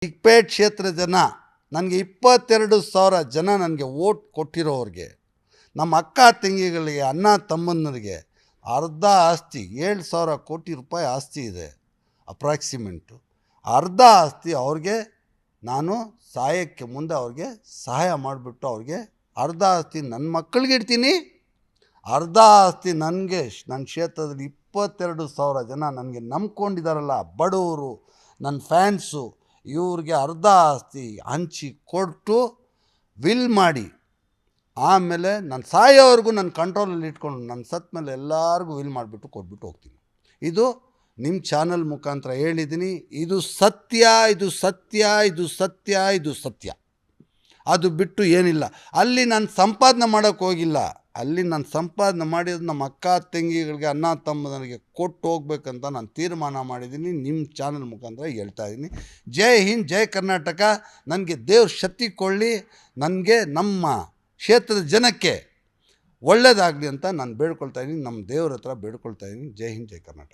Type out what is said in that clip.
ಚಿಕ್ಕಪೇಟೆ ಕ್ಷೇತ್ರ ಜನ ನನಗೆ 22,000 ಜನ ನನಗೆ ವೋಟ್ ಕೊಟ್ಟಿರೋರಿಗೆ, ನಮ್ಮ ಅಕ್ಕ ತಂಗಿಗಳಿಗೆ, ಅಣ್ಣ ತಮ್ಮಂದರಿಗೆ ಅರ್ಧ ಆಸ್ತಿ 7,000 ಕೋಟಿ ರೂಪಾಯಿ ಆಸ್ತಿ ಇದೆ ಅಪ್ರಾಕ್ಸಿಮೆಂಟು. ಅರ್ಧ ಆಸ್ತಿ ಅವ್ರಿಗೆ ನಾನು ಸಾಯಕ್ಕೆ ಮುಂದೆ ಅವ್ರಿಗೆ ಸಹಾಯ ಮಾಡಿಬಿಟ್ಟು ಅವ್ರಿಗೆ ಅರ್ಧ ಆಸ್ತಿ ನನ್ನ ಮಕ್ಕಳಿಗೆ ಇಡ್ತೀನಿ, ಅರ್ಧ ಆಸ್ತಿ ನನಗೆ ನನ್ನ ಕ್ಷೇತ್ರದಲ್ಲಿ 22,000 ಜನ ನನಗೆ ನಂಬ್ಕೊಂಡಿದ್ದಾರಲ್ಲ ಬಡವರು, ನನ್ನ ಫ್ಯಾನ್ಸು, ಇವ್ರಿಗೆ ಅರ್ಧ ಆಸ್ತಿ ಹಂಚಿ ಕೊಟ್ಟು ವಿಲ್ ಮಾಡಿ ಆಮೇಲೆ ನಾನು ಸಾಯೋವರೆಗೂ ನನ್ನ ಕಂಟ್ರೋಲಲ್ಲಿ ಇಟ್ಕೊಂಡು ನನ್ನ ಸತ್ತ ಮೇಲೆ ಎಲ್ಲರಿಗೂ ವಿಲ್ ಮಾಡಿಬಿಟ್ಟು ಕೊಟ್ಬಿಟ್ಟು ಹೋಗ್ತೀನಿ. ಇದು ನಿಮ್ಮ ಚಾನಲ್ ಮುಖಾಂತರ ಹೇಳಿದ್ದೀನಿ. ಇದು ಸತ್ಯ, ಇದು ಸತ್ಯ, ಇದು ಸತ್ಯ, ಇದು ಸತ್ಯ. ಅದು ಬಿಟ್ಟು ಏನಿಲ್ಲ. ಅಲ್ಲಿ ನಾನು ಸಂಪಾದನೆ ಮಾಡೋಕ್ಕೆ ಹೋಗಿಲ್ಲ. ಅಲ್ಲಿ ನಾನು ಸಂಪಾದನೆ ಮಾಡಿದ್ದು ನಮ್ಮ ಅಕ್ಕ ತಂಗಿಗಳಿಗೆ, ಅಣ್ಣ ತಮ್ಮದನಿಗೆ ಕೊಟ್ಟು ಹೋಗ್ಬೇಕಂತ ನಾನು ತೀರ್ಮಾನ ಮಾಡಿದ್ದೀನಿ. ನಿಮ್ಮ ಚಾನಲ್ ಮುಖಾಂತರ ಹೇಳ್ತಾ ಇದ್ದೀನಿ. ಜೈ ಹಿಂದ್, ಜೈ ಕರ್ನಾಟಕ. ನನಗೆ ದೇವ್ರ ಶಕ್ತಿ ಕೊಳ್ಳಿ, ನನಗೆ ನಮ್ಮ ಕ್ಷೇತ್ರದ ಜನಕ್ಕೆ ಒಳ್ಳೆಯದಾಗಲಿ ಅಂತ ನಾನು ಬೇಡ್ಕೊಳ್ತಾ ಇದ್ದೀನಿ. ನಮ್ಮ ದೇವ್ರ ಹತ್ರ ಬೇಡ್ಕೊಳ್ತಾ ಇದ್ದೀನಿ. ಜೈ ಹಿಂದ್, ಜೈ ಕರ್ನಾಟಕ.